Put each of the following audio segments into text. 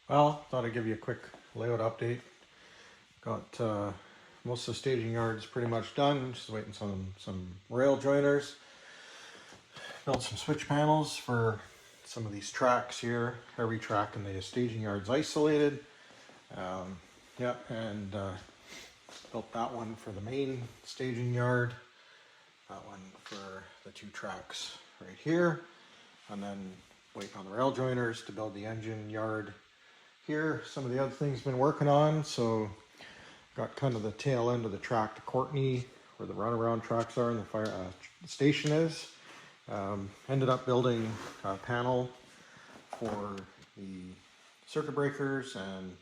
Well, thought I'd give you a quick layout update. Got most of the staging yards pretty much done. Just waiting some rail joiners. Built some switch panels for some of these tracks here. Every track in the staging yard's isolated. Yeah, and built that one for the main staging yard. That one for the two tracks right here. And then waiting on the rail joiners to build the engine yard here. Some of the other things been working on. So got kind of the tail end of the track to Courtney, where the runaround tracks are and the fire station is. Ended up building a panel for the circuit breakers and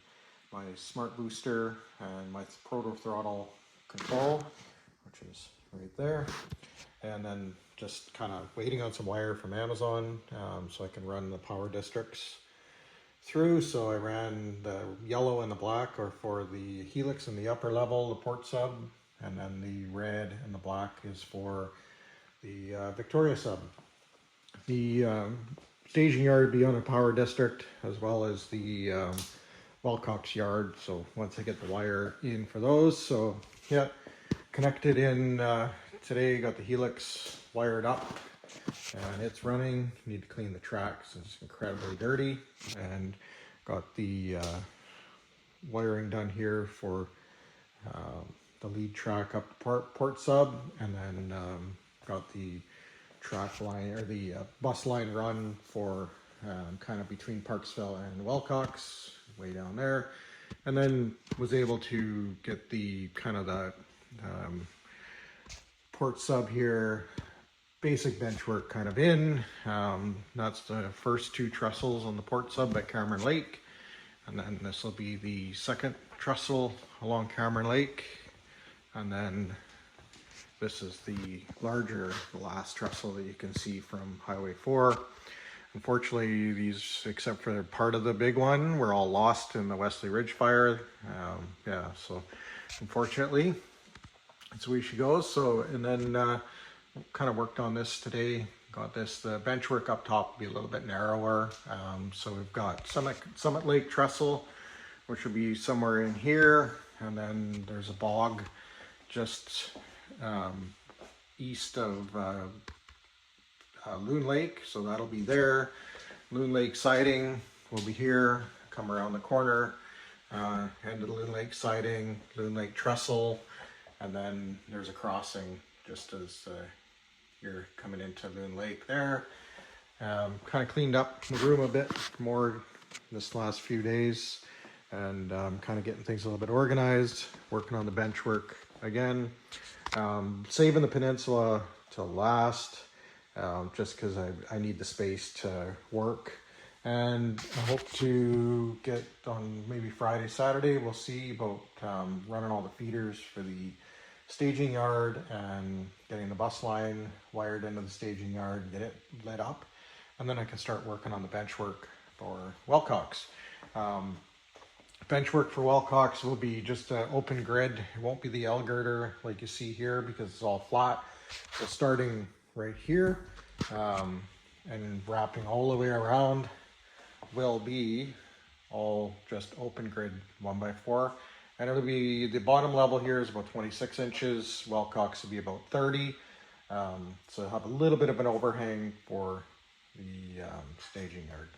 my smart booster and my proto throttle control, which is right there. And then just kind of waiting on some wire from Amazon so I can run the power districts through. So I ran the yellow and the black are for the helix in the upper level, the port sub, and then the red and the black is for the Victoria sub. The staging yard be on a power district as well as the Wilcox yard. So once I get the wire in for those, so yeah, connected in today, got the helix wired up and it's running. Need to clean the tracks, it's incredibly dirty, and got the wiring done here for the lead track up port sub, and then got the track line or the bus line run for kind of between Parksville and Wilcox, way down there, and then was able to get the kind of the port sub here basic bench work kind of in. That's the first two trestles on the port sub at Cameron Lake, and then this will be the second trestle along Cameron Lake, and then this is the larger, the last trestle that you can see from Highway 4. Unfortunately, these, except for part of the big one, were all lost in the Wesley Ridge fire. Yeah, so unfortunately, that's the way she goes. So, and then kind of worked on this today. Got this, the bench work up top will be a little bit narrower. So we've got Summit Lake trestle, which will be somewhere in here. And then there's a bog just east of Loon Lake, so that'll be there. Loon Lake siding will be here, come around the corner, end of the Loon Lake siding, Loon Lake trestle, and then there's a crossing just as you're coming into Loon Lake there. Kind of cleaned up the room a bit more this last few days, and kind of getting things a little bit organized, working on the bench work again, saving the peninsula to last, just because I need the space to work, and I hope to get on maybe Friday, Saturday, we'll see about running all the feeders for the staging yard and getting the bus line wired into the staging yard, get it lit up, and then I can start working on the bench work for Wilcox. Bench work for Wilcox will be just an open grid. It won't be the L girder like you see here because it's all flat. So starting right here and wrapping all the way around will be all just open grid 1x4. And it'll be, the bottom level here is about 26 inches. Wilcox will be about 30. So I'll have a little bit of an overhang for the staging yard.